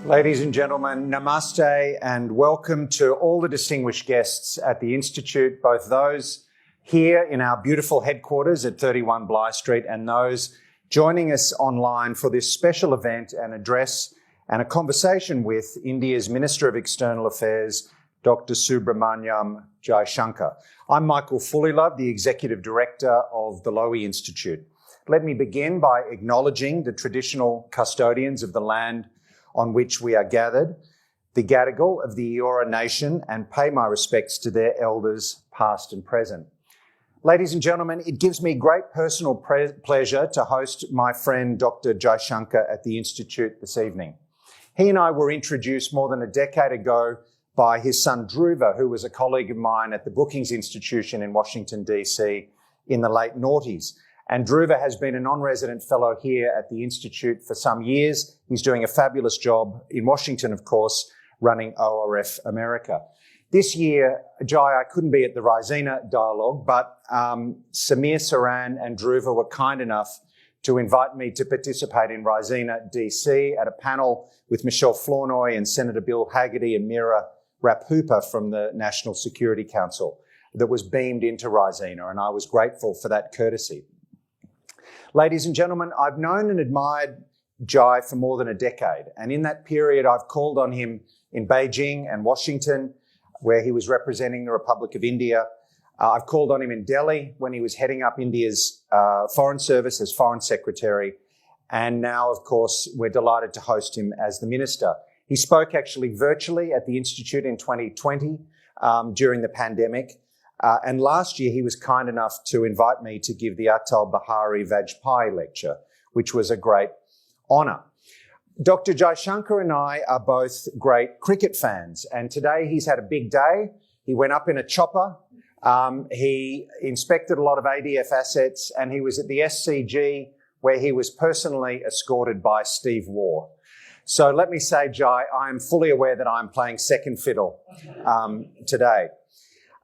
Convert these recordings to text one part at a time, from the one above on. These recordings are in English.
Ladies and gentlemen, namaste and welcome to all the distinguished guests at the Institute, both those here in our beautiful headquarters at 31 Bligh Street and those joining us online for this special event and address and a conversation with India's Minister of External Affairs, Dr. Subramaniam Jaishankar. I'm Michael Fullilove, the Executive Director of the Lowy Institute. Let me begin by acknowledging the traditional custodians of the land on which we are gathered, the Gadigal of the Eora Nation, and pay my respects to their elders, past and present. Ladies and gentlemen, it gives me great personal pleasure to host my friend Dr. Jaishankar at the Institute this evening. He and I were introduced more than a decade ago by his son Dhruva, who was a colleague of mine at the Brookings Institution in Washington, D.C. in the late noughties. And Dhruva has been a non-resident fellow here at the Institute for some years. He's doing a fabulous job in Washington, of course, running ORF America. This year, Jai, I couldn't be at the Raisina dialogue, but Samir Saran and Dhruva were kind enough to invite me to participate in Raisina DC at a panel with Michelle Flournoy and Senator Bill Haggerty and Mira Raphoopa from the National Security Council that was beamed into Raisina, and I was grateful for that courtesy. Ladies and gentlemen, I've known and admired Jai for more than a decade, and in that period I've called on him in Beijing and Washington, where he was representing the Republic of India. I've called on him in Delhi when he was heading up India's Foreign Service as Foreign Secretary, and now, of course, we're delighted to host him as the Minister. He spoke actually virtually at the Institute in 2020 during the pandemic. And last year, he was kind enough to invite me to give the Atal Bihari Vajpayee lecture, which was a great honour. Dr. Jaishankar and I are both great cricket fans, and today he's had a big day. He went up in a chopper, he inspected a lot of ADF assets, and he was at the SCG, where he was personally escorted by Steve Waugh. So let me say, Jai, I am fully aware that I'm playing second fiddle today.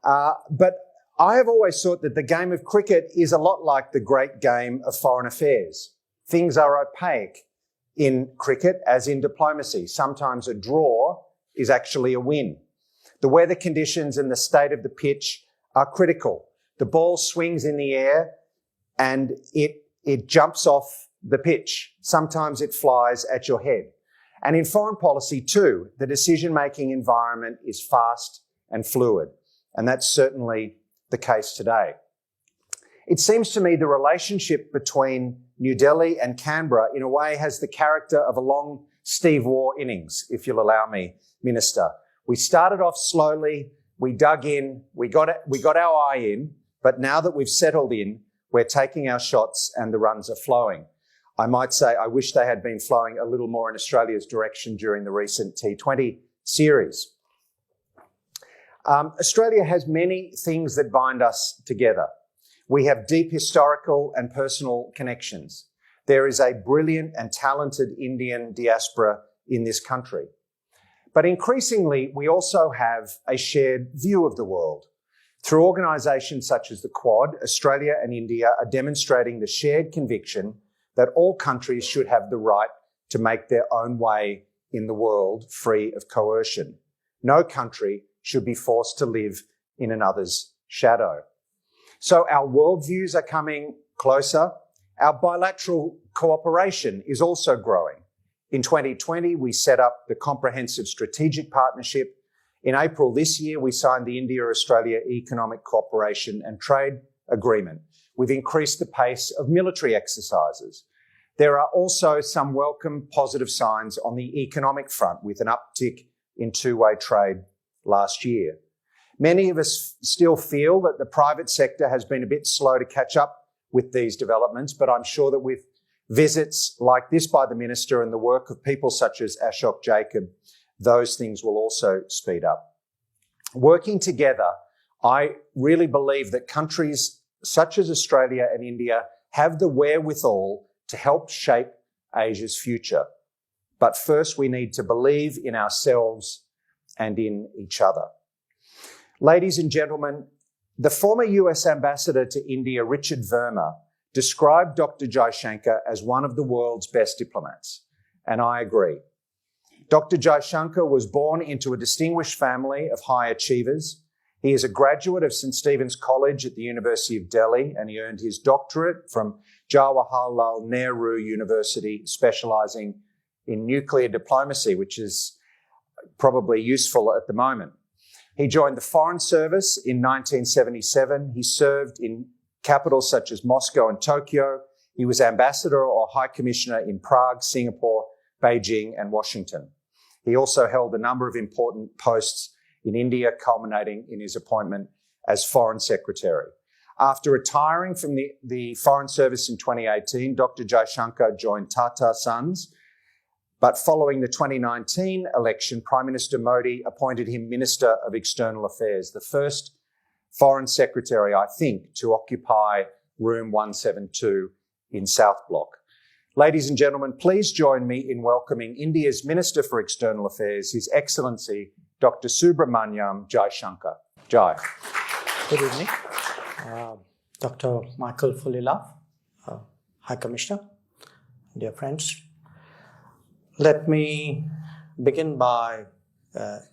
But I have always thought that the game of cricket is a lot like the great game of foreign affairs. Things are opaque in cricket as in diplomacy. Sometimes a draw is actually a win. The weather conditions and the state of the pitch are critical. The ball swings in the air and it jumps off the pitch. Sometimes it flies at your head. And in foreign policy too, the decision-making environment is fast and fluid. And that's certainly the case today. It seems to me the relationship between New Delhi and Canberra, in a way, has the character of a long Steve Waugh innings, if you'll allow me, Minister. We started off slowly, we dug in, we got our eye in, but now that we've settled in, we're taking our shots and the runs are flowing. I might say I wish they had been flowing a little more in Australia's direction during the recent T20 series. Australia has many things that bind us together. We have deep historical and personal connections. There is a brilliant and talented Indian diaspora in this country. But increasingly, we also have a shared view of the world. Through organisations such as the Quad, Australia and India are demonstrating the shared conviction that all countries should have the right to make their own way in the world free of coercion. No country should be forced to live in another's shadow. So our worldviews are coming closer. Our bilateral cooperation is also growing. In 2020, we set up the Comprehensive Strategic Partnership. In April this year, we signed the India-Australia Economic Cooperation and Trade Agreement. We've increased the pace of military exercises. There are also some welcome positive signs on the economic front with an uptick in two-way trade last year. Many of us still feel that the private sector has been a bit slow to catch up with these developments, but I'm sure that with visits like this by the Minister and the work of people such as Ashok Jacob, those things will also speed up. Working together, I really believe that countries such as Australia and India have the wherewithal to help shape Asia's future. But first, we need to believe in ourselves and in each other. Ladies and gentlemen, the former US Ambassador to India, Richard Verma, described Dr. Jaishankar as one of the world's best diplomats, and I agree. Dr. Jaishankar was born into a distinguished family of high achievers. He is a graduate of St. Stephen's College at the University of Delhi, and he earned his doctorate from Jawaharlal Nehru University, specialising in nuclear diplomacy, which is probably useful at the moment. He joined the Foreign Service in 1977. He served in capitals such as Moscow and Tokyo. He was ambassador or high commissioner in Prague, Singapore, Beijing, and Washington. He also held a number of important posts in India, culminating in his appointment as Foreign Secretary. After retiring from the Foreign Service in 2018, Dr. Jaishankar joined Tata Sons. But following the 2019 election, Prime Minister Modi appointed him Minister of External Affairs, the first Foreign Secretary, I think, to occupy room 172 in South Block. Ladies and gentlemen, please join me in welcoming India's Minister for External Affairs, His Excellency Dr. Subramaniam Jaishankar. Jai. Good evening. Dr. Michael Fulilov, High Commissioner, dear friends. Let me begin by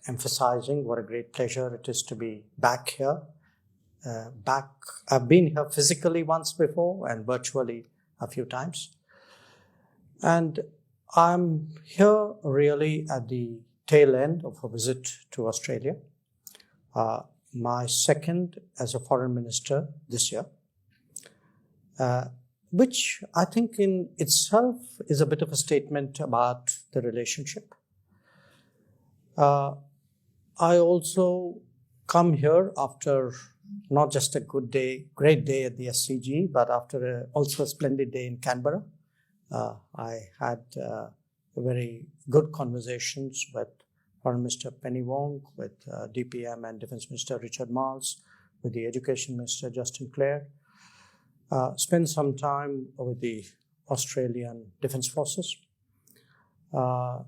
emphasizing what a great pleasure it is to be back here. I've been here physically once before and virtually a few times. And I'm here really at the tail end of a visit to Australia, my second as a foreign minister this year, which I think in itself is a bit of a statement about the relationship. I also come here after not just a great day at the SCG, but after also a splendid day in Canberra. I had very good conversations with Foreign Minister Penny Wong, with DPM and Defence Minister Richard Marles, with the Education Minister Justin Clare. Spent some time with the Australian Defence Forces. But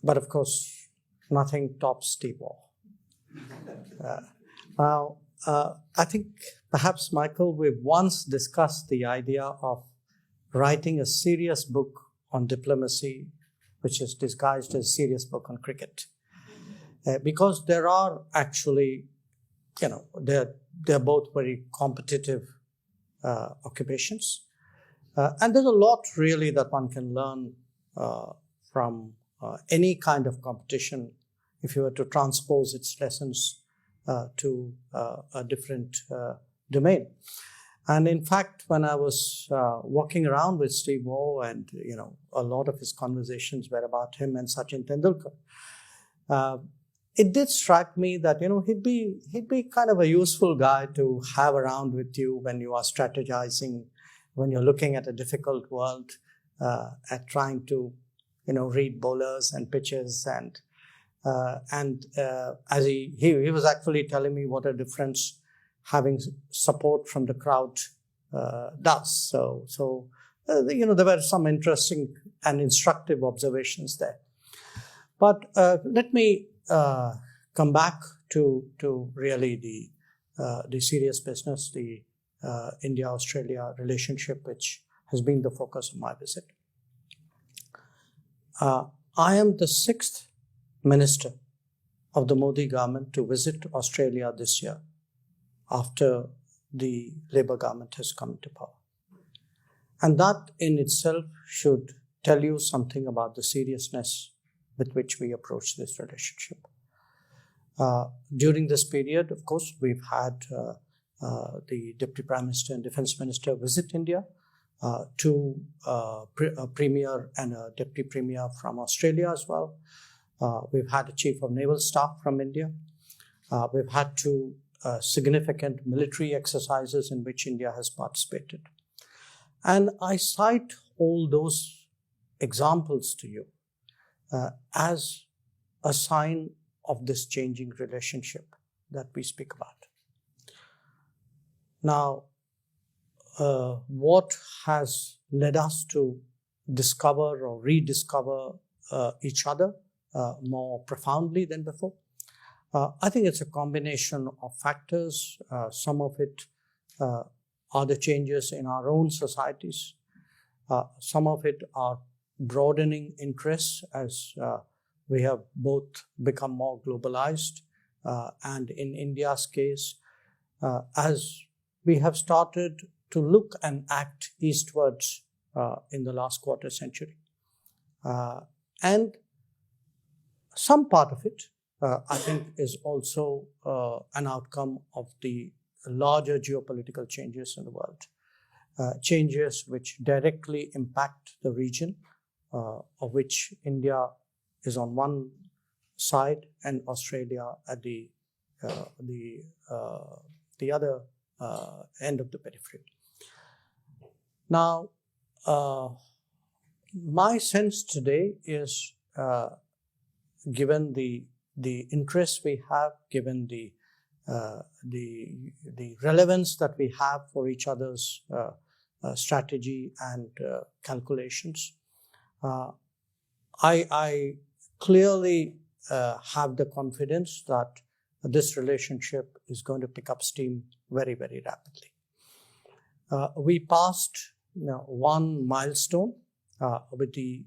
of course, nothing tops Steve Wall. Now, I think perhaps, Michael, we've once discussed the idea of writing a serious book on diplomacy, which is disguised as a serious book on cricket. Because there are actually, they're both very competitive occupations. And there's a lot really that one can learn from any kind of competition if you were to transpose its lessons to a different domain. And in fact, when I was walking around with Steve Waugh, and a lot of his conversations were about him and Sachin Tendulkar, it did strike me that he'd be kind of a useful guy to have around with you when you are strategizing, when you're looking at a difficult world, at trying to read bowlers and pitches, and as he was actually telling me what a difference having support from the crowd does. So there were some interesting and instructive observations there. But let me come back to really the serious business, the India-Australia relationship, which has been the focus of my visit. I am the 6th minister of the Modi government to visit Australia this year, after the Labour government has come to power. And that in itself should tell you something about the seriousness with which we approach this relationship. During this period, of course, we've had the Deputy Prime Minister and Defence Minister visit India, two a Premier and a Deputy Premier from Australia as well. We've had a Chief of Naval Staff from India. We've had two significant military exercises in which India has participated. And I cite all those examples to you as a sign of this changing relationship that we speak about. Now, what has led us to discover or rediscover each other more profoundly than before? I think it's a combination of factors. Some of it are the changes in our own societies. Some of it are broadening interests as we have both become more globalized, and in India's case, as we have started to look and act eastwards in the last quarter century. And some part of it, I think, is also an outcome of the larger geopolitical changes in the world, changes which directly impact the region, of which India is on one side and Australia at the other end of the periphery. Now, my sense today is, given the interest we have, given the relevance that we have for each other's strategy and calculations, I clearly have the confidence that this relationship is going to pick up steam very, very rapidly. We passed one milestone with the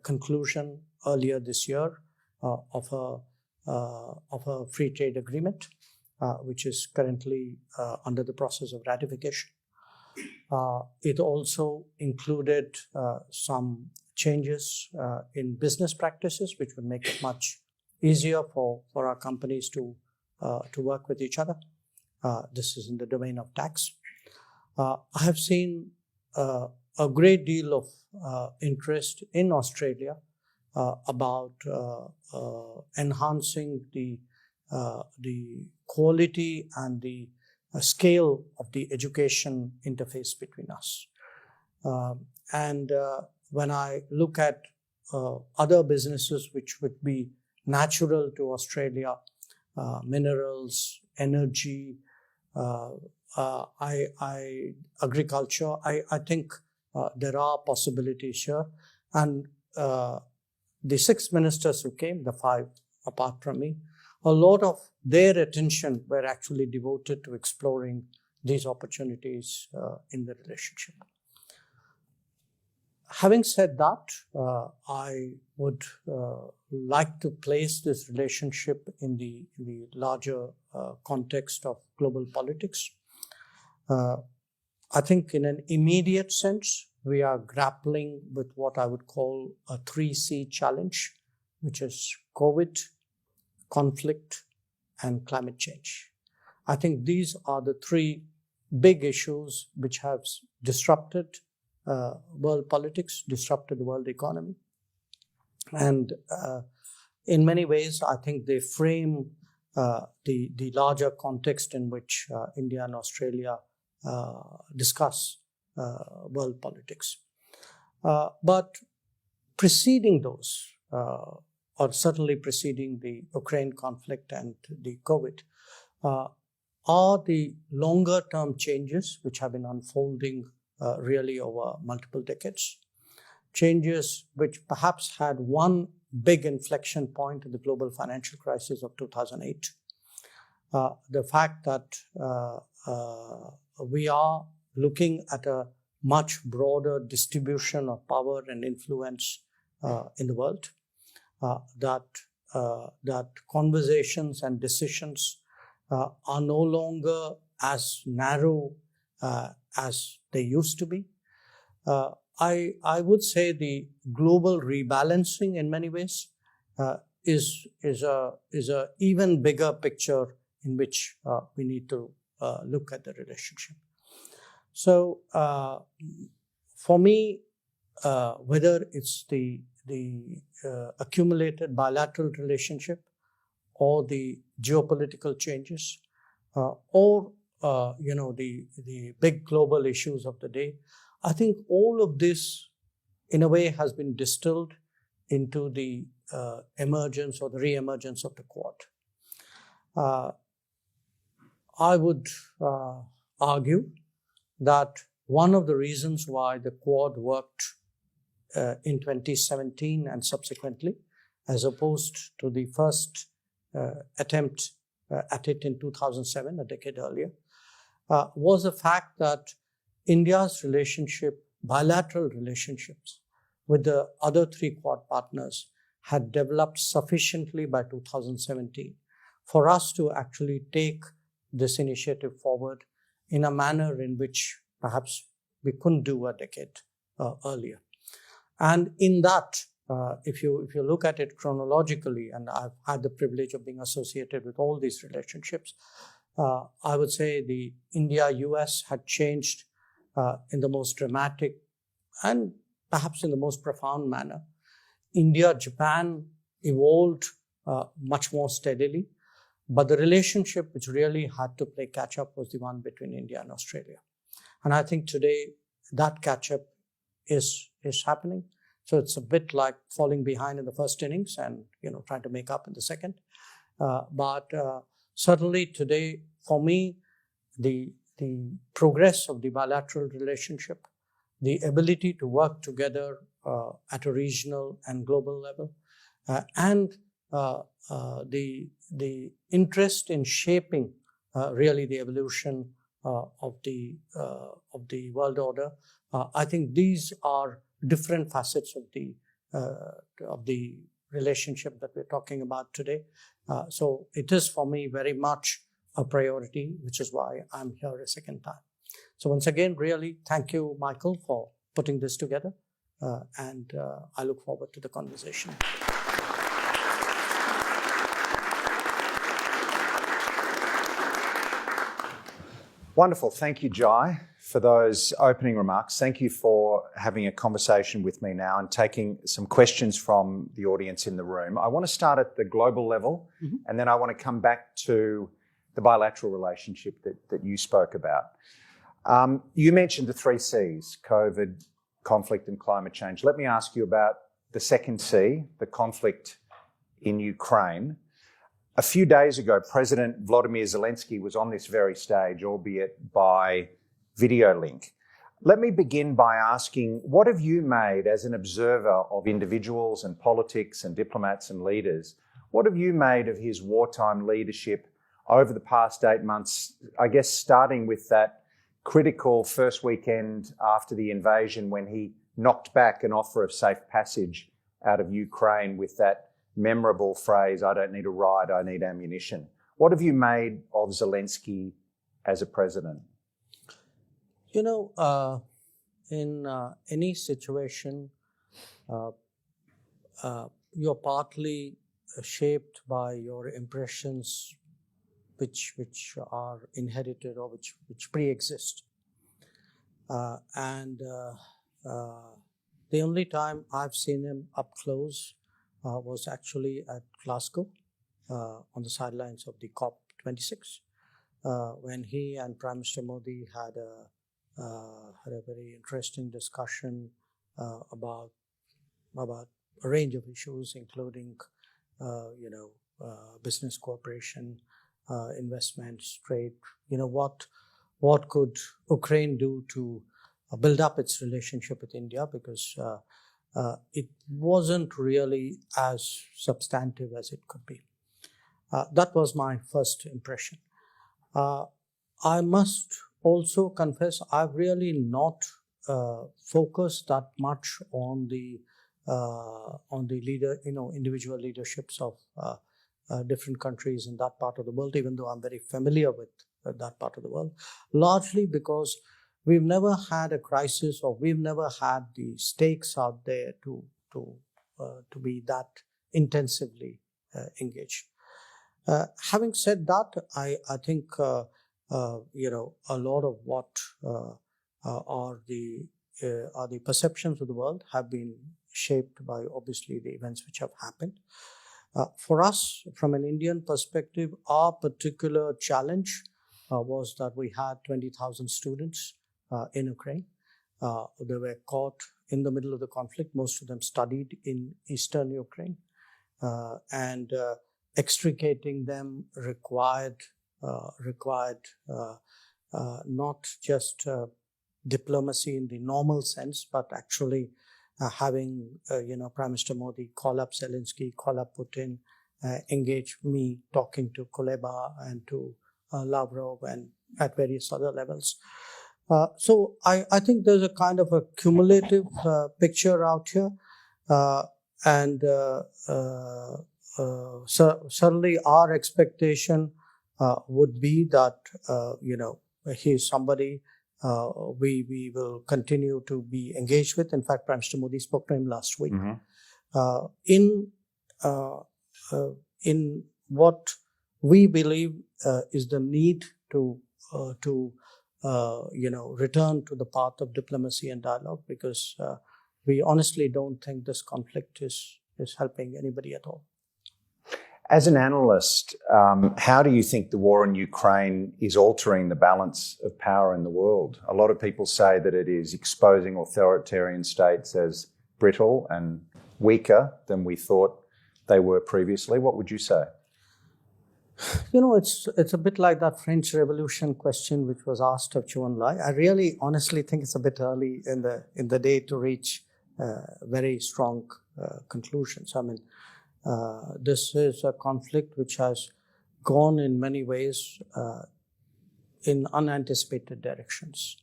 conclusion earlier this year of a free trade agreement, which is currently under the process of ratification. It also included some changes in business practices, which would make it much easier for our companies to work with each other. This is in the domain of tax. I have seen a great deal of interest in Australia about enhancing the quality and the scale of the education interface between us. And when I look at other businesses which would be natural to Australia, minerals, energy, agriculture, I think there are possibilities here. And the 6 ministers who came, the 5 apart from me, a lot of their attention were actually devoted to exploring these opportunities in the relationship. Having said that, I would like to place this relationship in the larger context of global politics. I think in an immediate sense, we are grappling with what I would call a 3C challenge, which is COVID, conflict, and climate change. I think these are the 3 big issues which have disrupted world politics, disrupted the world economy. And in many ways, I think they frame the larger context in which India and Australia discuss world politics. But preceding those, or certainly preceding the Ukraine conflict and the COVID, are the longer term changes which have been unfolding really over multiple decades. Changes which perhaps had one big inflection point in the global financial crisis of 2008. The fact that we are looking at a much broader distribution of power and influence in the world, that conversations and decisions are no longer as narrow as they used to be. I would say the global rebalancing in many ways is a even bigger picture in which we need to look at the relationship. So for me, whether it's the accumulated bilateral relationship or the geopolitical changes or the big global issues of the day, I think all of this in a way has been distilled into the emergence or the re-emergence of the Quad. I would argue that one of the reasons why the Quad worked in 2017 and subsequently, as opposed to the first attempt at it in 2007, a decade earlier, was the fact that India's relationship, bilateral relationships with the other 3 Quad partners had developed sufficiently by 2017 for us to actually take this initiative forward in a manner in which perhaps we couldn't do a decade earlier. And in that, if you look at it chronologically, and I've had the privilege of being associated with all these relationships, I would say the India-US had changed in the most dramatic and perhaps in the most profound manner. India-Japan evolved much more steadily, but the relationship which really had to play catch-up was the one between India and Australia. And I think today that catch-up is happening. So it's a bit like falling behind in the first innings and trying to make up in the second. But certainly today, for me, the progress of the bilateral relationship, the ability to work together at a regional and global level, and the interest in shaping really the evolution of the world order. I think these are different facets of the relationship that we're talking about today. So it is for me very much a priority, which is why I'm here a second time. So once again, really thank you, Michael, for putting this together. And I look forward to the conversation. Wonderful. Thank you, Jai, for those opening remarks. Thank you for having a conversation with me now and taking some questions from the audience in the room. I want to start at the global level, and then I want to come back to the bilateral relationship that you spoke about. You mentioned the 3 Cs, COVID, conflict and climate change. Let me ask you about the second C, the conflict in Ukraine. A few days ago, President Volodymyr Zelensky was on this very stage, albeit by video link. Let me begin by asking, what have you made as an observer of individuals and politics and diplomats and leaders? What have you made of his wartime leadership over the past 8 months, I guess starting with that critical first weekend after the invasion when he knocked back an offer of safe passage out of Ukraine with that memorable phrase, "I don't need a ride, I need ammunition." What have you made of Zelensky as a president? In any situation, you're partly shaped by your impressions which are inherited or which pre-exist. And the only time I've seen him up close was actually at Glasgow on the sidelines of the COP26 when he and Prime Minister Modi had a very interesting discussion about a range of issues, including business cooperation, investments, trade. What could Ukraine do to build up its relationship with India, because it wasn't really as substantive as it could be. That was my first impression. I must also confess I've really not focused that much on the individual leaderships of different countries in that part of the world, even though I'm very familiar with that part of the world, largely because we've never had a crisis, or we've never had the stakes out there to be that intensively engaged. Having said that, I think a lot of what are the perceptions of the world have been shaped by obviously the events which have happened. For us, from an Indian perspective, our particular challenge was that we had 20,000 students in Ukraine. They were caught in the middle of the conflict. Most of them studied in eastern Ukraine, and extricating them required not just diplomacy in the normal sense, but actually having Prime Minister Modi call up Zelensky, call up Putin, engage me talking to Kuleba and to Lavrov and at various other levels. So I think there's a kind of a cumulative picture out here. Certainly our expectation would be that, he's somebody we will continue to be engaged with. In fact, Prime Minister Modi spoke to him last week. In what we believe is the need to return to the path of diplomacy and dialogue, because we honestly don't think this conflict is helping anybody at all. As an analyst, how do you think the war in Ukraine is altering the balance of power in the world? A lot of people say that it is exposing authoritarian states as brittle and weaker than we thought they were previously. What would you say? It's a bit like that French Revolution question which was asked of Zhou Enlai. I really honestly think it's a bit early in the day to reach very strong conclusions. I mean, this is a conflict which has gone in many ways in unanticipated directions.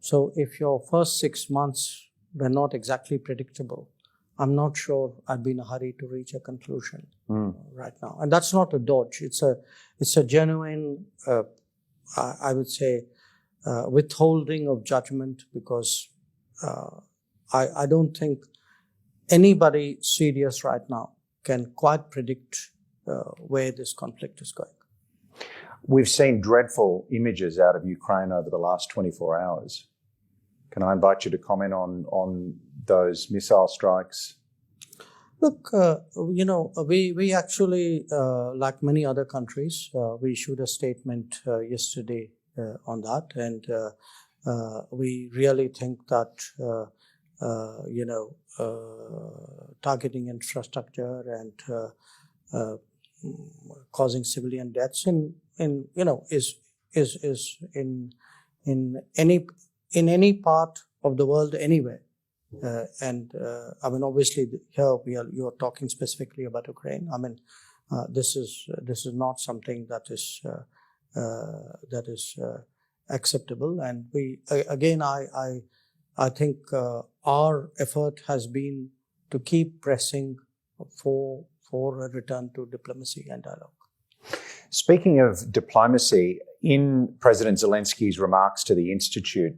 So if your first 6 months were not exactly predictable, I'm not sure I'd be in a hurry to reach a conclusion right now. And that's not a dodge. It's a genuine, I would say, withholding of judgment, because I don't think anybody serious right now can quite predict where this conflict is going. We've seen dreadful images out of Ukraine over the last 24 hours. Can I invite you to comment on those missile strikes? Look, we actually, like many other countries, we issued a statement yesterday on that, and we really think that targeting infrastructure and causing civilian deaths is in any part of the world anywhere. I mean, obviously here you're talking specifically about Ukraine. I mean, this is not something that is acceptable. And I think our effort has been to keep pressing for a return to diplomacy and dialogue. Speaking of diplomacy, in President Zelensky's remarks to the Institute,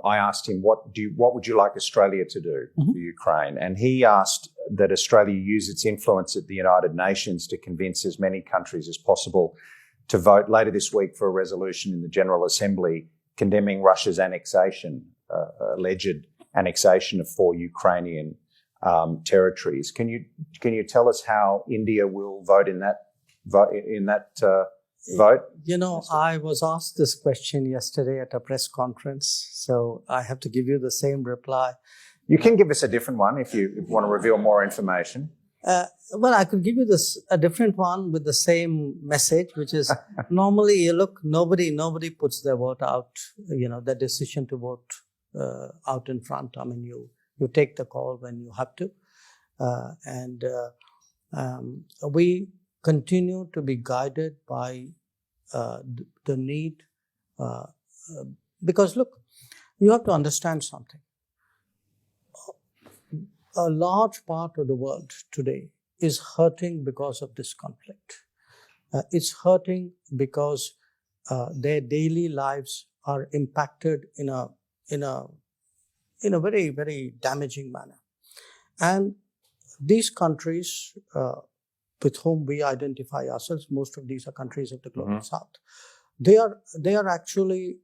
I asked him, what would you like Australia to do for Ukraine? And he asked that Australia use its influence at the United Nations to convince as many countries as possible to vote later this week for a resolution in the General Assembly condemning Russia's annexation, alleged annexation of 4 Ukrainian territories. Can you tell us how India will vote in that vote? I was asked this question yesterday at a press conference, so I have to give you the same reply. You can give us a different one if you want to reveal more information. Well, I could give you a different one with the same message, which is normally, nobody puts their vote out, the decision to vote out in front. I mean, you take the call when you have to. We continue to be guided by the need, because look, you have to understand something. A large part of the world today is hurting because of this conflict. It's hurting because their daily lives are impacted in a very, very damaging manner. And these countries with whom we identify ourselves, most of these are countries of the global south. They are actually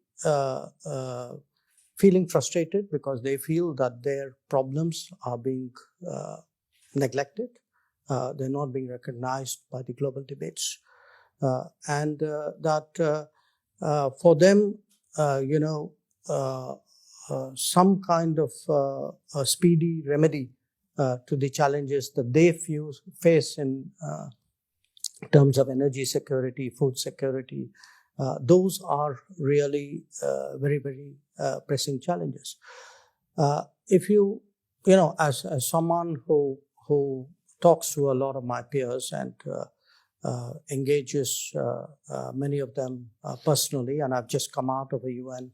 feeling frustrated because they feel that their problems are being neglected. They're not being recognized by the global debates. And that for them, some kind of a speedy remedy to the challenges that they face in terms of energy security, food security, those are really very, very pressing challenges. If as someone who talks to a lot of my peers and engages many of them personally, and I've just come out of a UN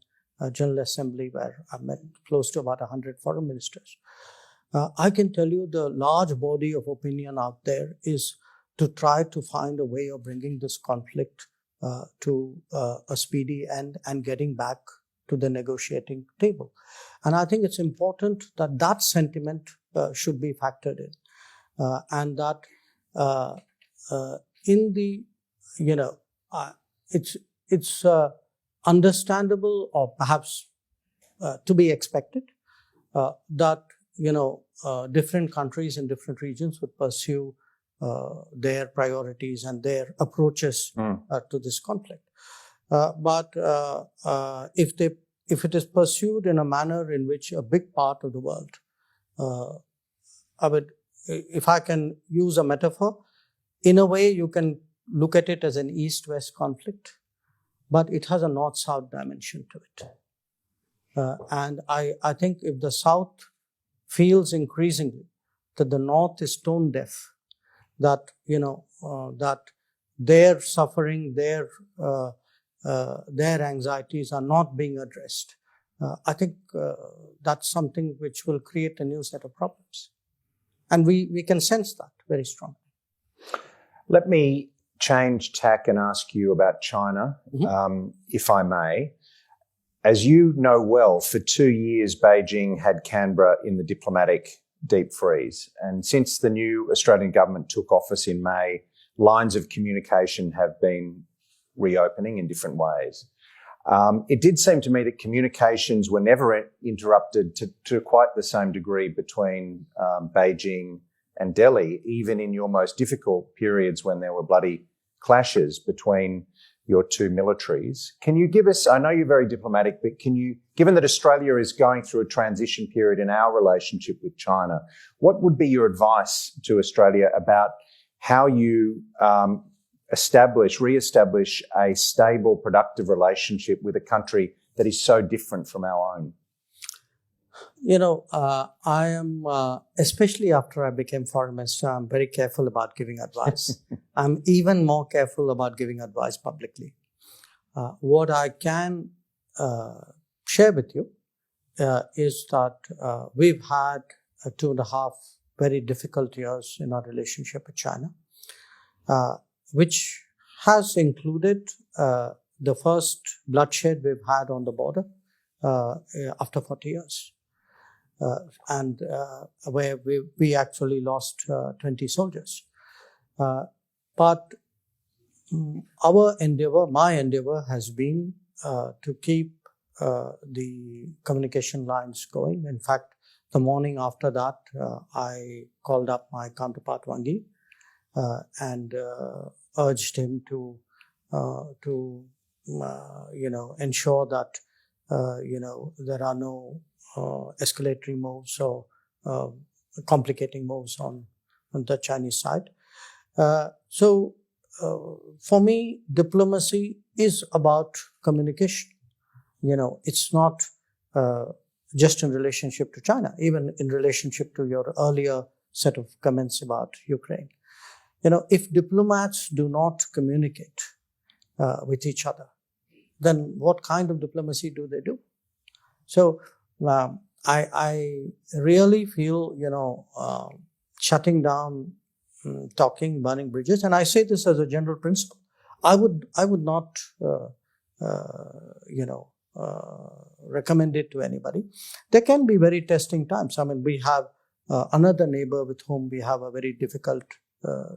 General Assembly where I've met close to about 100 foreign ministers. I can tell you the large body of opinion out there is to try to find a way of bringing this conflict to a speedy end and getting back to the negotiating table. And I think it's important that that sentiment should be factored in, and that in the, it's understandable or perhaps to be expected that, different countries in different regions would pursue their priorities and their approaches to this conflict. But if it is pursued in a manner in which a big part of the world, if I can use a metaphor, in a way you can look at it as an East-West conflict, but it has a North-South dimension to it. And I think if the South feels increasingly that the North is tone deaf, that, that their suffering, their anxieties are not being addressed, I think that's something which will create a new set of problems. And we can sense that very strongly. Let me change tack and ask you about China, if I may. As you know well, for 2 years, Beijing had Canberra in the diplomatic deep freeze. And since the new Australian government took office in May, lines of communication have been reopening in different ways. It did seem to me that communications were never interrupted to quite the same degree between Beijing and Delhi, even in your most difficult periods when there were bloody clashes between your two militaries. Can you give us, I know you're very diplomatic, but can you, given that Australia is going through a transition period in our relationship with China, what would be your advice to Australia about how you re-establish a stable, productive relationship with a country that is so different from our own? I am, especially after I became foreign minister, I'm very careful about giving advice. I'm even more careful about giving advice publicly. What I can share with you is that we've had 2.5 very difficult years in our relationship with China, which has included the first bloodshed we've had on the border after 40 years. And where we actually lost 20 soldiers. But my endeavor has been to keep the communication lines going. In fact, the morning after that, I called up my counterpart Wang Yi and urged him to ensure that there are no escalatory moves or complicating moves on the Chinese side. So for me, diplomacy is about communication. It's not just in relationship to China, even in relationship to your earlier set of comments about Ukraine. If diplomats do not communicate with each other, then what kind of diplomacy do they do? So I really feel, shutting down, talking, burning bridges, and I say this as a general principle. I would not, recommend it to anybody. There can be very testing times. I mean, we have another neighbor with whom we have a very difficult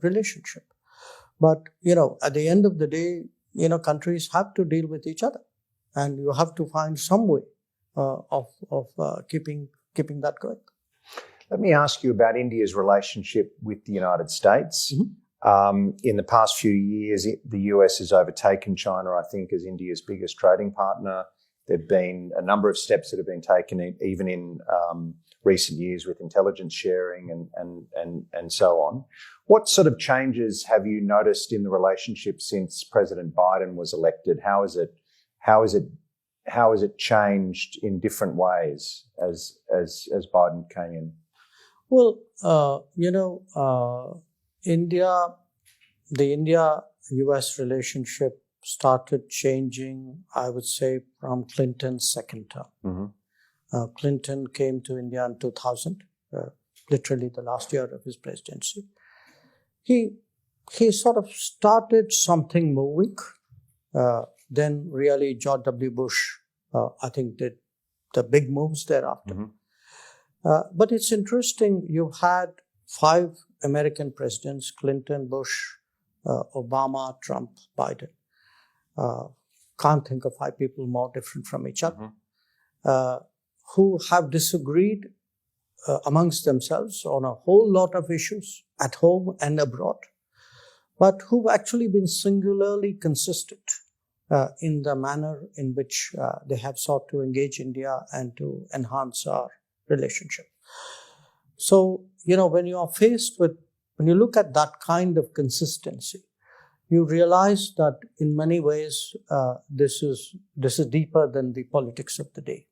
relationship. But, at the end of the day, countries have to deal with each other, and you have to find some way of keeping that going. Let me ask you about India's relationship with the United States. In the past few years, the US has overtaken China, I think, as India's biggest trading partner. There have been a number of steps that have been taken, even in recent years, with intelligence sharing and so on. What sort of changes have you noticed in the relationship since President Biden was elected? How has it changed in different ways as Biden came in? Well, the India-US relationship started changing, I would say, from Clinton's second term. Clinton came to India in 2000. literally the last year of his presidency, he sort of started something moving. Then really George W. Bush, I think, did the big moves thereafter. But it's interesting, you had 5 American presidents, Clinton, Bush, Obama, Trump, Biden. Can't think of 5 people more different from each other, who have disagreed amongst themselves on a whole lot of issues at home and abroad, but who've actually been singularly consistent in the manner in which they have sought to engage India and to enhance our relationship. So, when you are faced with, when you look at that kind of consistency, you realize that in many ways this is deeper than the politics of the day.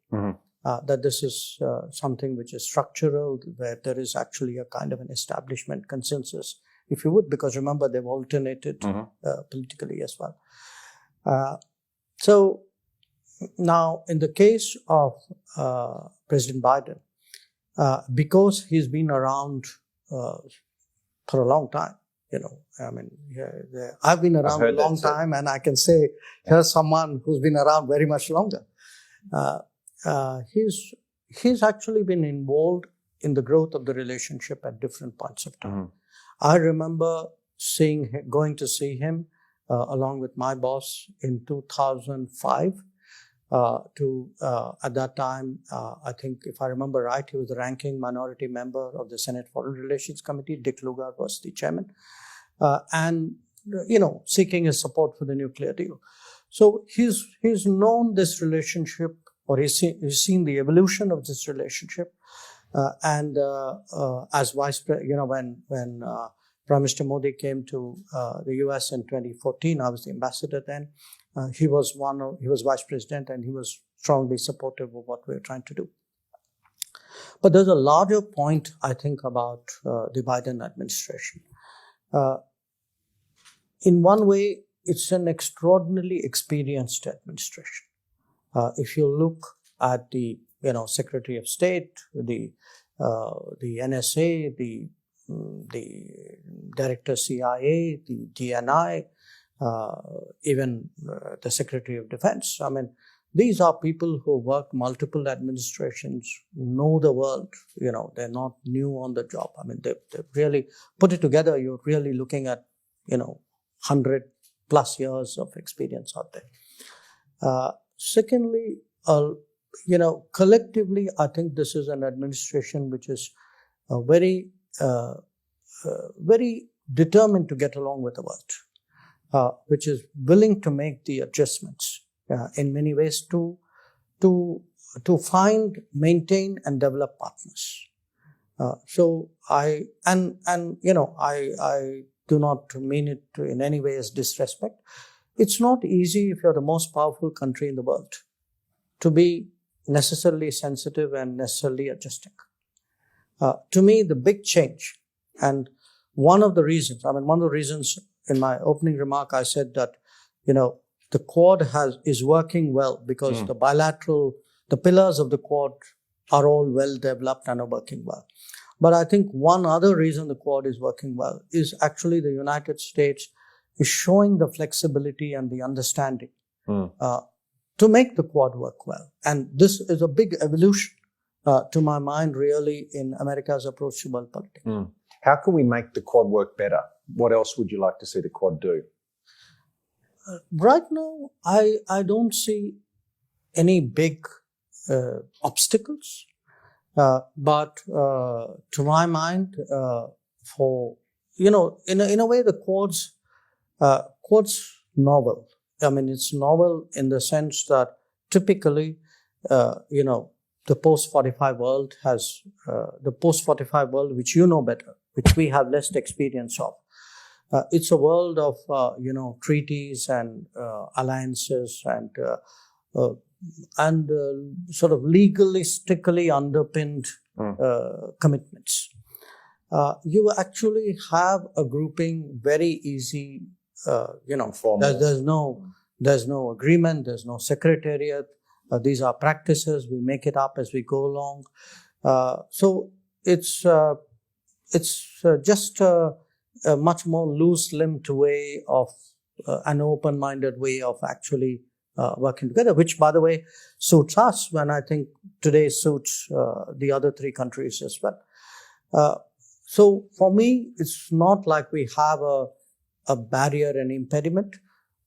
That this is something which is structural, where there is actually a kind of an establishment consensus, if you would, because remember, they've alternated politically as well. So now, in the case of President Biden, because he's been around for a long time, I've been around a long time, and I can say here's someone who's been around very much longer. He's actually been involved in the growth of the relationship at different points of time. I remember going to see him along with my boss in 2005. At that time, I think, if I remember right, he was the ranking minority member of the Senate Foreign Relations Committee. Dick Lugar was the chairman, and seeking his support for the nuclear deal. So he's known this relationship, or he's seen the evolution of this relationship, and as vice president, when Prime Minister Modi came to the US in 2014, I was the ambassador then. He was vice president, and he was strongly supportive of what we were trying to do. But there's a larger point, I think, about the Biden administration. In one way, it's an extraordinarily experienced administration. If you look at the Secretary of State, the NSA, the Director CIA, the DNI, even the Secretary of Defense. I mean, these are people who work multiple administrations, know the world. They're not new on the job. I mean, they really put it together. You're really looking at 100+ years of experience out there. Secondly, collectively, I think this is an administration which is very determined to get along with the world, which is willing to make the adjustments in many ways to find, maintain, and develop partners. So I do not mean it in any way as disrespect. It's not easy, if you're the most powerful country in the world, to be necessarily sensitive and necessarily adjusting. To me, the big change, and one of the reasons in my opening remark, I said that, the Quad is working well because the pillars of the Quad are all well developed and are working well. But I think one other reason the Quad is working well is actually the United States is showing the flexibility and the understanding to make the Quad work well. And this is a big evolution, to my mind, really, in America's approach to world politics. How can we make the Quad work better? What else would you like to see the Quad do? Right now, I don't see any big obstacles. But to my mind, in a way, the Quad's novel. I mean, it's novel in the sense that typically, the post-45 world has the post-45 world, which you know better, which we have less experience of. It's a world of treaties and alliances and sort of legalistically underpinned commitments. You actually have a grouping very easy. There's no agreement. There's no secretariat. These are practices. We make it up as we go along. So it's just a much more loose-limbed way of an open-minded way of actually working together, which, by the way, suits us when I think today suits the other three countries as well. So for me, it's not like we have a barrier and impediment.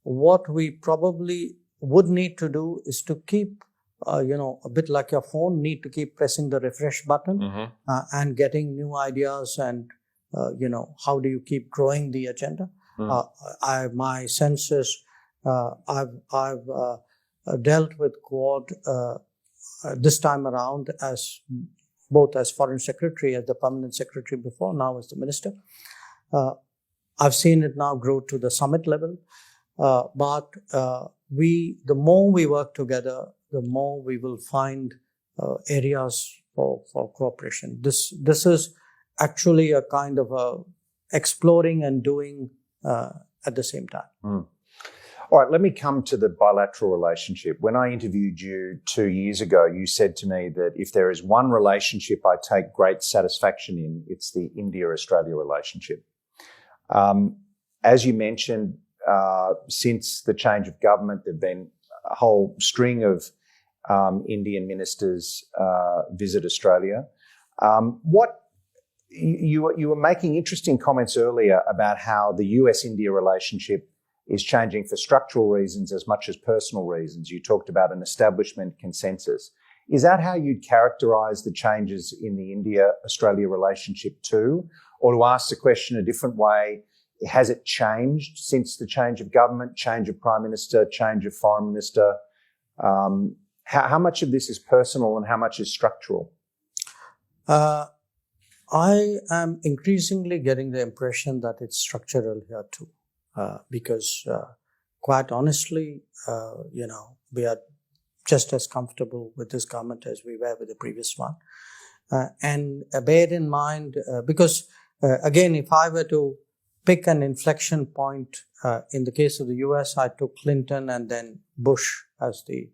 What we probably would need to do is to keep, a bit like your phone, need to keep pressing the refresh button and getting new ideas and, how do you keep growing the agenda? My sense is I've dealt with Quad this time around as both as Foreign Secretary, as the Permanent Secretary before, now as the Minister. I've seen it now grow to the summit level. But the more we work together, the more we will find areas for cooperation. This is actually a kind of a exploring and doing at the same time. All right, let me come to the bilateral relationship. When I interviewed you 2 years ago, you said to me that if there is one relationship I take great satisfaction in, it's the India-Australia relationship. As you mentioned, since the change of government, there have been a whole string of Indian ministers visit Australia. You were making interesting comments earlier about how the US-India relationship is changing for structural reasons as much as personal reasons. You talked about an establishment consensus. Is that how you'd characterise the changes in the India-Australia relationship too? Or to ask the question a different way, has it changed since the change of government, change of Prime Minister, change of Foreign Minister? How much of this is personal and how much is structural? I am increasingly getting the impression that it's structural here too. Because quite honestly, we are just as comfortable with this government as we were with the previous one. And bear in mind, because again, if I were to pick an inflection point, in the case of the US, I took Clinton and then Bush as the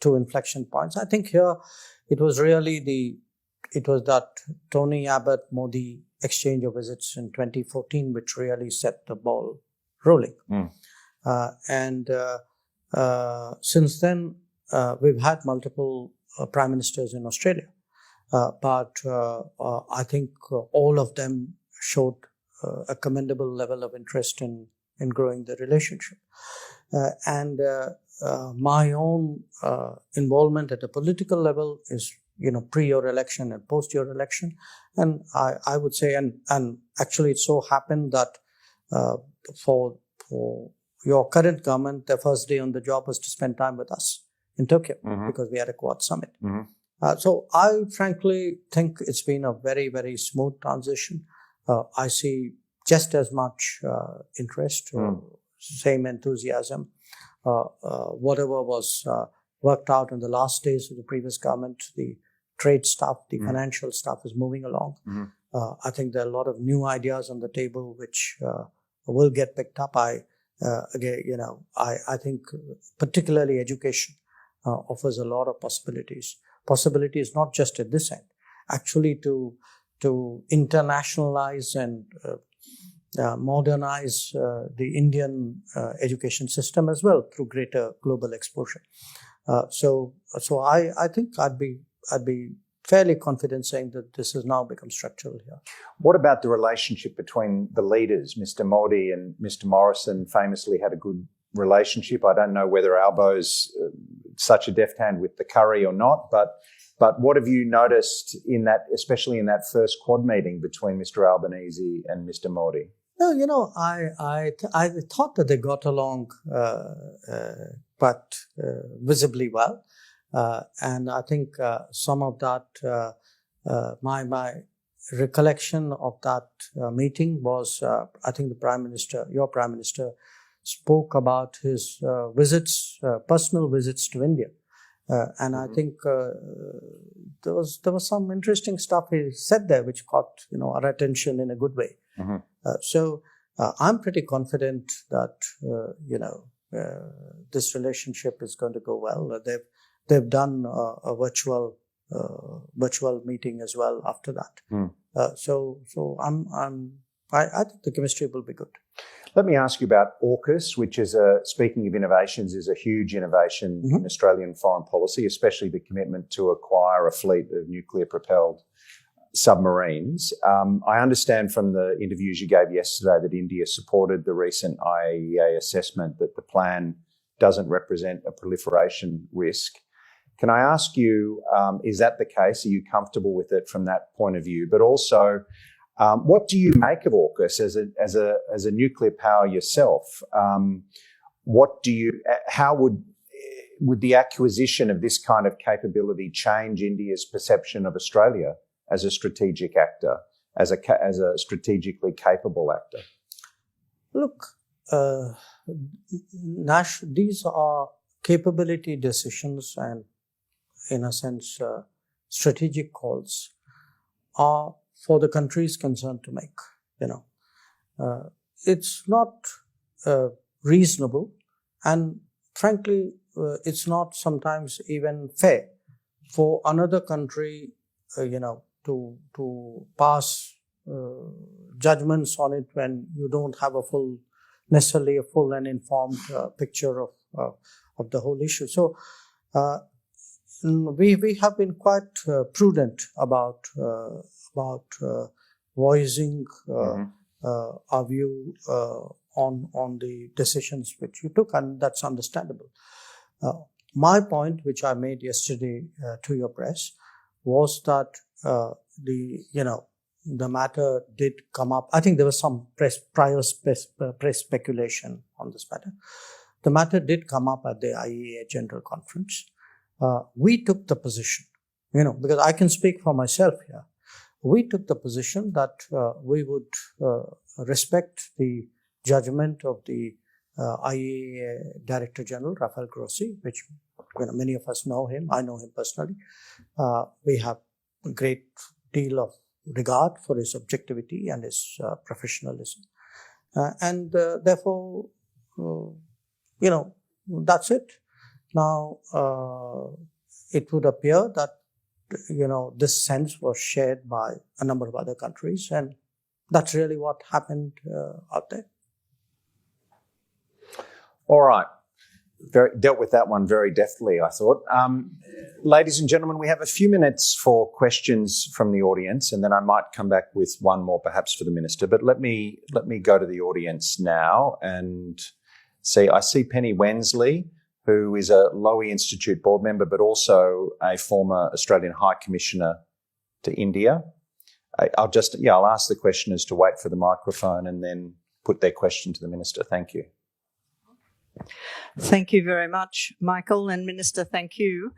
two inflection points. I think here it was really that Tony Abbott-Modi exchange of visits in 2014, which really set the ball rolling. Since then, we've had multiple prime ministers in Australia. But I think all of them showed a commendable level of interest in growing the relationship. My own involvement at a political level is, pre your election and post your election. And I would say, and actually it so happened that for your current government, the first day on the job was to spend time with us in Tokyo because we had a Quad summit. So I frankly think it's been a very, very smooth transition. I see just as much interest, same enthusiasm. Whatever was worked out in the last days of the previous government, the trade stuff, the financial stuff is moving along. I think there are a lot of new ideas on the table which will get picked up. I think particularly education offers a lot of possibilities. Possibilities not just at this end, actually to internationalize and modernize the Indian education system as well through greater global exposure. So I think I'd be fairly confident saying that this has now become structural here. What about the relationship between the leaders? Mr. Modi and Mr. Morrison famously had a good relationship. I don't know whether Albo's such a deft hand with the curry or not, but what have you noticed in that, especially in that first Quad meeting between Mr. Albanese and Mr. Modi? No, I thought that they got along quite visibly well. And I think some of that, my recollection of that meeting was, I think your Prime Minister, spoke about his personal visits to India. And I think there was some interesting stuff he said there which caught our attention in a good way. So I'm pretty confident that this relationship is going to go well. They've done a virtual virtual meeting as well after that. Mm. So I think the chemistry will be good. Let me ask you about AUKUS, which is speaking of innovations, is a huge innovation in Australian foreign policy, especially the commitment to acquire a fleet of nuclear-propelled submarines. I understand from the interviews you gave yesterday that India supported the recent IAEA assessment that the plan doesn't represent a proliferation risk. Can I ask you, is that the case? Are you comfortable with it from that point of view? But also, what do you make of AUKUS as a nuclear power yourself? How would the acquisition of this kind of capability change India's perception of Australia as a strategic actor, as a strategically capable actor? Look, these are capability decisions and, in a sense, strategic calls are for the countries concerned to make. It's not reasonable, and frankly, it's not sometimes even fair for another country, to pass judgments on it when you don't have necessarily a full and informed picture of the whole issue. So we have been quite prudent about voicing our view on the decisions which you took, and that's understandable. My point, which I made yesterday to your press, was that the matter did come up. I think there was some press speculation on this matter. The matter did come up at the IAEA General Conference. We took the position, because I can speak for myself here. We took the position that we would respect the judgment of the IAEA Director General, Rafael Grossi, which many of us know him. I know him personally. We have a great deal of regard for his objectivity and his professionalism. And therefore, that's it. Now, it would appear that, this sense was shared by a number of other countries, and that's really what happened out there. All right. Dealt with that one very deftly, I thought. Ladies and gentlemen, we have a few minutes for questions from the audience, and then I might come back with one more perhaps for the Minister. But let me go to the audience now and see. I see Penny Wensley, who is a Lowy Institute board member, but also a former Australian High Commissioner to India. I'll ask the questioners to wait for the microphone and then put their question to the Minister. Thank you. Thank you very much, Michael, and Minister, thank you.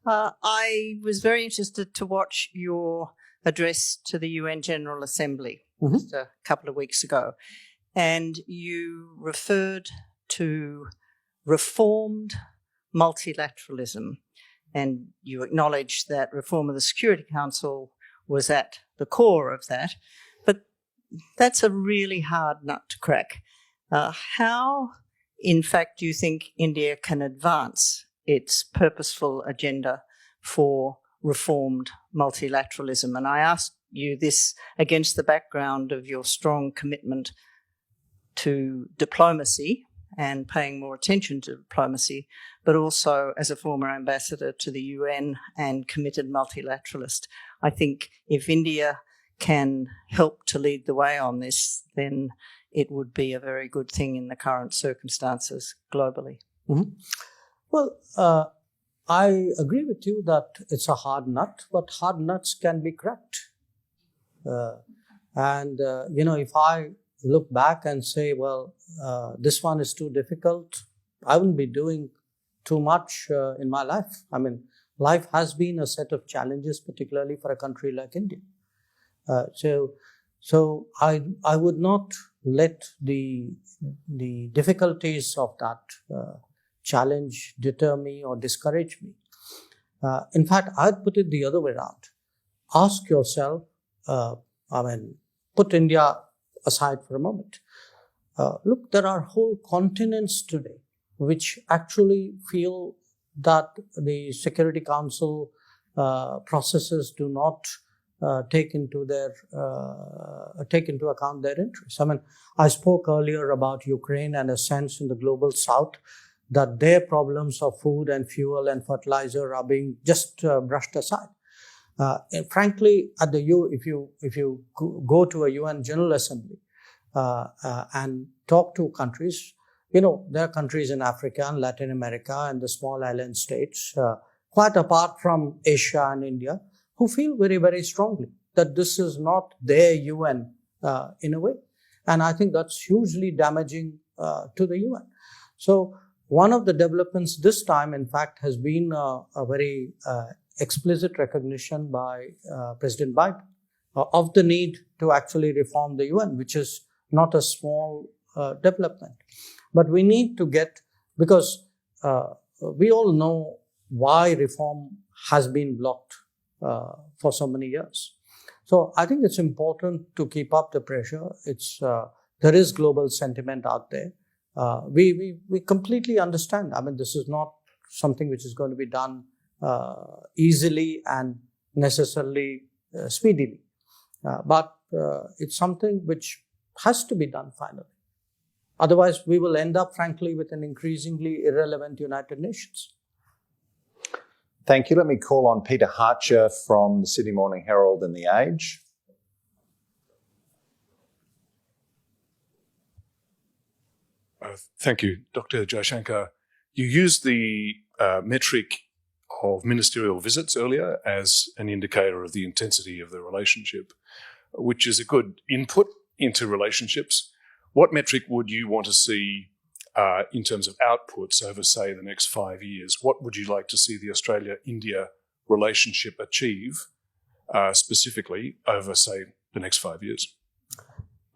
I was very interested to watch your address to the UN General Assembly just a couple of weeks ago, and you referred to reformed multilateralism, and you acknowledged that reform of the Security Council was at the core of that. But that's a really hard nut to crack. How, in fact, do you think India can advance its purposeful agenda for reformed multilateralism? And I ask you this against the background of your strong commitment to diplomacy and paying more attention to diplomacy, but also as a former ambassador to the UN and committed multilateralist. I think if India can help to lead the way on this, then it would be a very good thing in the current circumstances globally. Mm-hmm. Well, I agree with you that it's a hard nut, but hard nuts can be cracked. If I look back and say, well, this one is too difficult, I wouldn't be doing too much in my life. I mean, life has been a set of challenges, particularly for a country like India. So I would not let the difficulties of that challenge deter me or discourage me. In fact, I'd put it the other way around. Ask yourself, put India aside for a moment. Look, there are whole continents today which actually feel that the Security Council processes do not take into account their interests. I mean, I spoke earlier about Ukraine and a sense in the global south that their problems of food and fuel and fertilizer are being just brushed aside. And frankly, if you go to a UN General Assembly and talk to countries, there are countries in Africa and Latin America and the small island states, quite apart from Asia and India, who feel very, very strongly that this is not their UN in a way. And I think that's hugely damaging to the UN. So one of the developments this time, in fact, has been a very explicit recognition by President Biden of the need to actually reform the UN, which is not a small development. But we need to because we all know why reform has been blocked for so many years. So I think it's important to keep up the pressure. There is global sentiment out there. We completely understand. I mean, this is not something which is going to be done easily and necessarily speedily. But it's something which has to be done finally. Otherwise, we will end up, frankly, with an increasingly irrelevant United Nations. Thank you. Let me call on Peter Harcher from the Sydney Morning Herald and The Age. Thank you, Dr. Jaishankar. You used the metric of ministerial visits earlier as an indicator of the intensity of the relationship, which is a good input into relationships. What metric would you want to see in terms of outputs over, say, the next 5 years? What would you like to see the Australia-India relationship achieve specifically over, say, the next 5 years?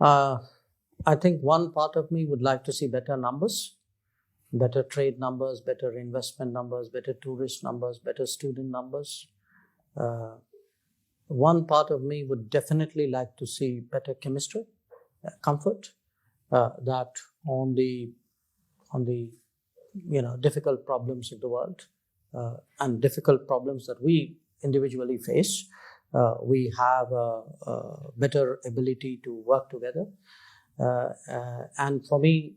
I think one part of me would like to see better numbers, better trade numbers, better investment numbers, better tourist numbers, better student numbers. One part of me would definitely like to see better chemistry, comfort, that on the difficult problems of the world and difficult problems that we individually face, we have a better ability to work together. And for me,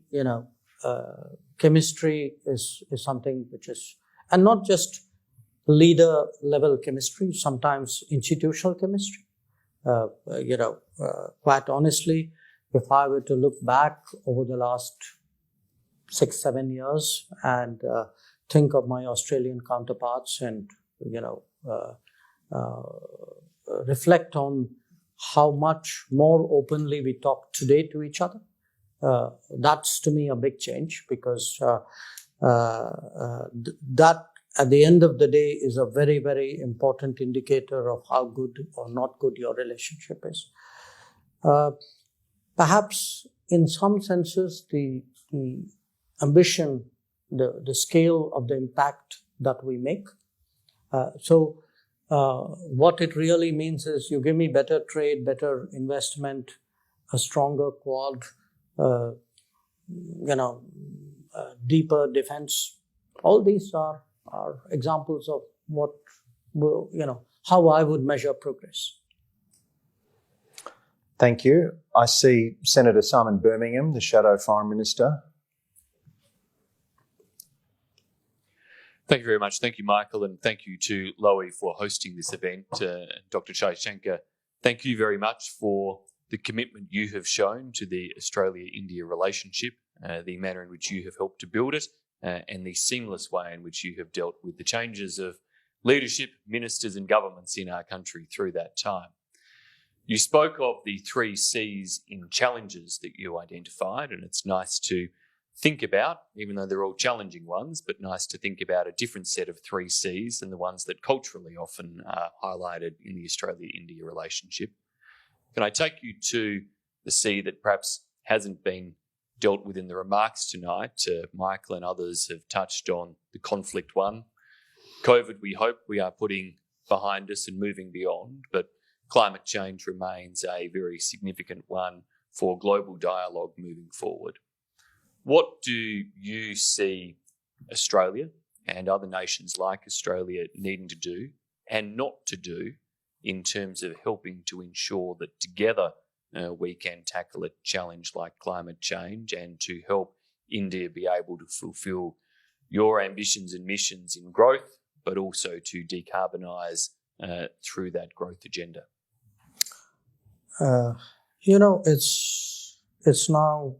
chemistry is something which is, and not just leader level chemistry, sometimes institutional chemistry. Quite honestly, if I were to look back over the last 6-7 years and think of my Australian counterparts and, reflect on how much more openly we talk today to each other, that's to me a big change, because that at the end of the day is a very, very important indicator of how good or not good your relationship is. Perhaps in some senses, the ambition, the scale of the impact that we make. What it really means is you give me better trade, better investment, a stronger Quad, deeper defense. All these are examples of what how I would measure progress. Thank you. I see Senator Simon Birmingham, the Shadow Foreign Minister. Thank you very much. Thank you, Michael, and thank you to Lowy for hosting this event. Dr. Jaishankar, thank you very much for the commitment you have shown to the Australia-India relationship, the manner in which you have helped to build it, and the seamless way in which you have dealt with the changes of leadership, ministers and governments in our country through that time. You spoke of the 3 C's in challenges that you identified, and it's nice to think about, even though they're all challenging ones, but nice to think about a different set of 3 C's than the ones that culturally often are highlighted in the Australia-India relationship. Can I take you to the C that perhaps hasn't been dealt with in the remarks tonight? Michael and others have touched on the conflict one. COVID, we hope we are putting behind us and moving beyond, but climate change remains a very significant one for global dialogue moving forward. What do you see Australia and other nations like Australia needing to do, and not to do in terms of helping to ensure that together we can tackle a challenge like climate change and to help India be able to fulfill your ambitions and missions in growth, but also to decarbonise through that growth agenda? It's now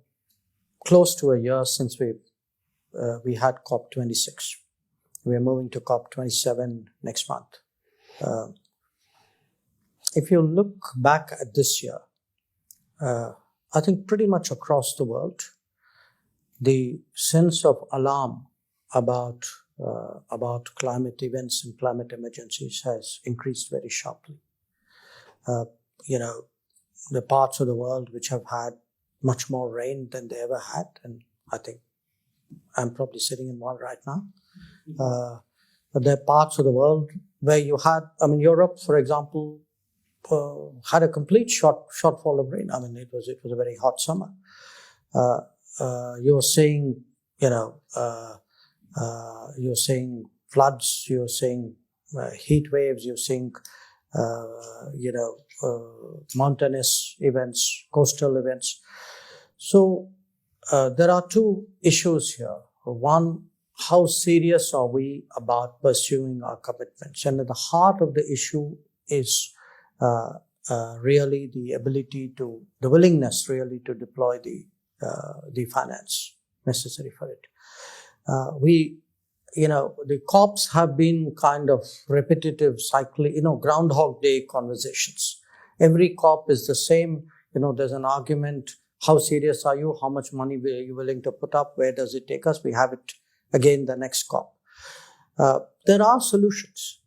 close to a year since we had COP26. We're moving to COP27 next month. If you look back at this year, I think pretty much across the world, the sense of alarm about climate events and climate emergencies has increased very sharply. The parts of the world which have had much more rain than they ever had, and I think I'm probably sitting in one right now. But there are parts of the world where you had, Europe, for example, had a complete shortfall of rain. It was a very hot summer. You're seeing floods, you're seeing heat waves, you're seeing mountainous events, coastal events. So there are two issues here. One, how serious are we about pursuing our commitments? And at the heart of the issue is really the willingness really to deploy the finance necessary for it. The COPs have been kind of repetitive Groundhog Day conversations. Every COP is the same. There's an argument. How serious are you? How much money are you willing to put up? Where does it take us? We have it again the next COP. There are solutions.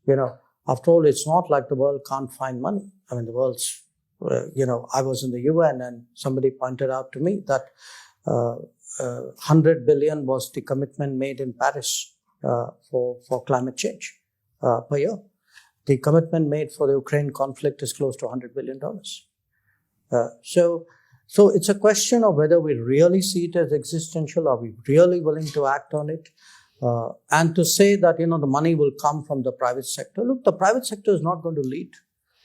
After all, it's not like the world can't find money. The world's, I was in the UN and somebody pointed out to me that 100 billion was the commitment made in Paris for climate change per year. The commitment made for the Ukraine conflict is close to $100 billion. So it's a question of whether we really see it as existential. Are we really willing to act on it? And to say that, the money will come from the private sector. Look, the private sector is not going to lead.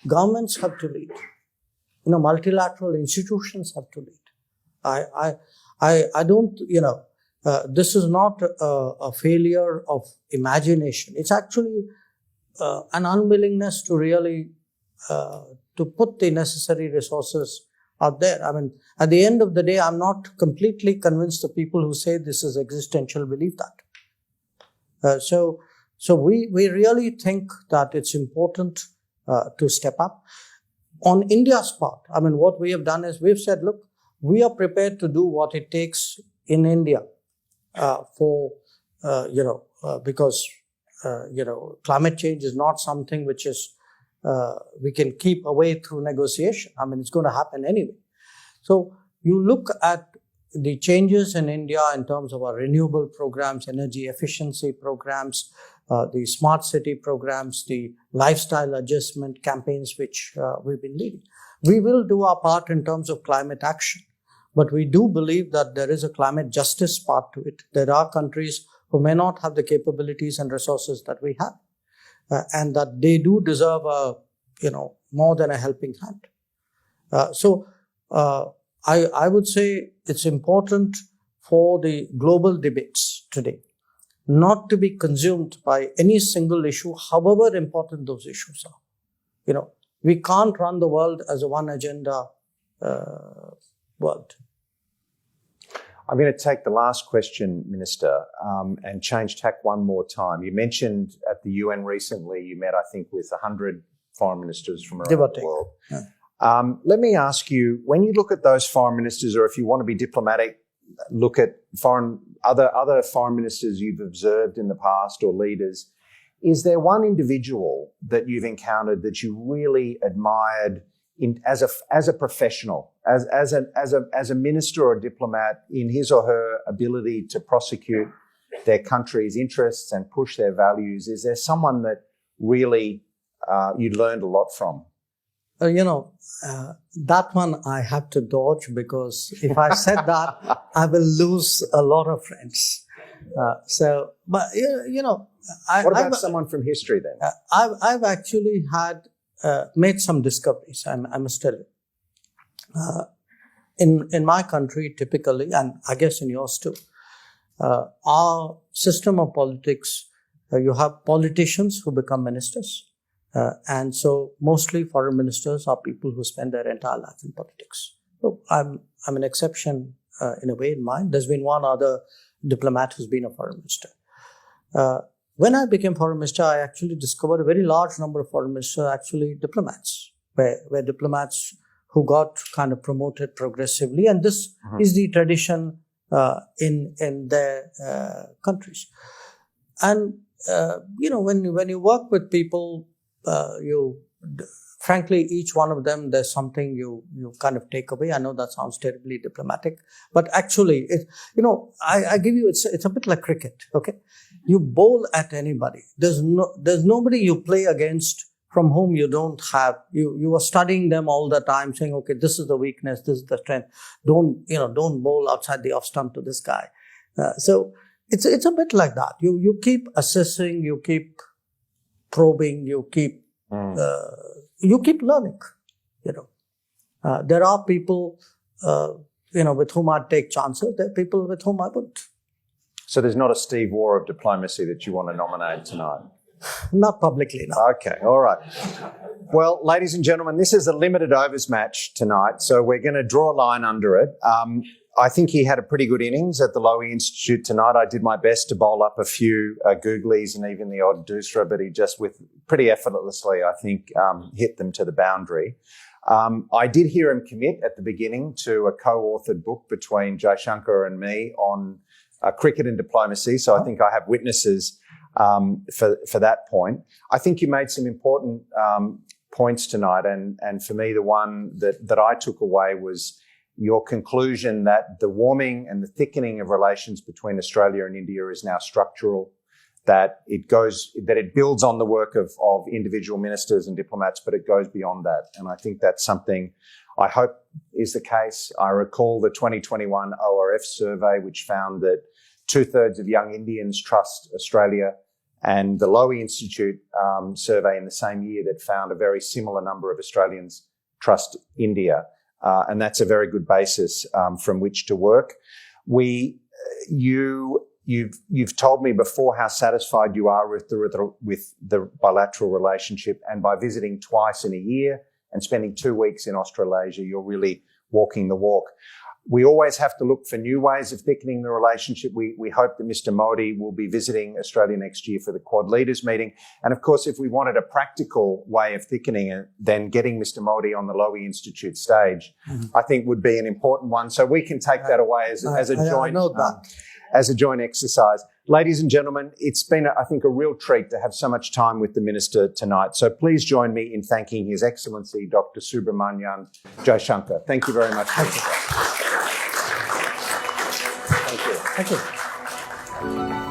Governments have to lead. Multilateral institutions have to lead. I don't, this is not a failure of imagination. It's actually an unwillingness to really, to put the necessary resources out there. At the end of the day, I'm not completely convinced the people who say this is existential believe that. So we really think that it's important to step up. On India's part, what we have done is we've said, look, we are prepared to do what it takes in India because climate change is not something which is we can keep away through negotiation. It's going to happen anyway. So you look at the changes in India in terms of our renewable programs, energy efficiency programs, the smart city programs, the lifestyle adjustment campaigns which we've been leading. We will do our part in terms of climate action, but we do believe that there is a climate justice part to it. There are countries who may not have the capabilities and resources that we have, and that they do deserve more than a helping hand. I would say it's important for the global debates today not to be consumed by any single issue, however important those issues are. We can't run the world as a one agenda world. I'm going to take the last question, Minister, and change tack one more time. You mentioned at the UN recently, you met, I think, with 100 foreign ministers from around the world. Yeah. Let me ask you, when you look at those foreign ministers, or if you want to be diplomatic, look at other foreign ministers you've observed in the past or leaders, is there one individual that you've encountered that you really admired as a professional, as a minister or a diplomat, in his or her ability to prosecute their country's interests and push their values? Is there someone that really you learned a lot from? That one I have to dodge, because if I said that, I will lose a lot of friends. But What about someone from history then? I've actually made some discoveries. I must tell you. In my country, typically, and I guess in yours too, our system of politics, you have politicians who become ministers. And so mostly foreign ministers are people who spend their entire life in politics. So I'm an exception in a way in mind. There's been one other diplomat who's been a foreign minister. When I became foreign minister, I actually discovered a very large number of foreign ministers are actually diplomats, where diplomats who got kind of promoted progressively. And this is the tradition in their countries. And, when you work with people, frankly, each one of them, there's something you kind of take away. I know that sounds terribly diplomatic, but actually, I give you, it's a bit like cricket, okay? You bowl at anybody. There's nobody you play against from whom you don't have, you are studying them all the time, saying, okay, this is the weakness, this is the strength. Don't bowl outside the off stump to this guy. So it's a bit like that. You keep assessing, you keep probing, you keep learning, there are people, with whom I'd take chances. There are people with whom I wouldn't. So there's not a Steve Waugh of diplomacy that you want to nominate tonight? Not publicly, no. Okay, all right. Well, ladies and gentlemen, this is a limited overs match tonight, so we're going to draw a line under it. I think he had a pretty good innings at the Lowy Institute tonight. I did my best to bowl up a few googlies and even the odd doosra, but he just pretty effortlessly, I think, hit them to the boundary. I did hear him commit at the beginning to a co-authored book between Jaishankar and me on cricket and diplomacy, so I think I have witnesses for that point. I think you made some important points tonight, and for me, the one that I took away was your conclusion that the warming and the thickening of relations between Australia and India is now structural, that it builds on the work of individual ministers and diplomats, but it goes beyond that. And I think that's something I hope is the case. I recall the 2021 ORF survey, which found that 2/3 of young Indians trust Australia, and the Lowy Institute survey in the same year that found a very similar number of Australians trust India. And that's a very good basis from which to work. You've told me before how satisfied you are with the bilateral relationship, and by visiting twice in a year and spending 2 weeks in Australasia, you're really walking the walk. We always have to look for new ways of thickening the relationship. We hope that Mr. Modi will be visiting Australia next year for the Quad Leaders meeting. And of course, if we wanted a practical way of thickening it, then getting Mr. Modi on the Lowy Institute stage, I think would be an important one. So we can take that away as a joint exercise. Ladies and gentlemen, it's been, I think, a real treat to have so much time with the Minister tonight. So please join me in thanking His Excellency, Dr. Subramanian Jaishankar. Thank you very much. Thank you. Thank you.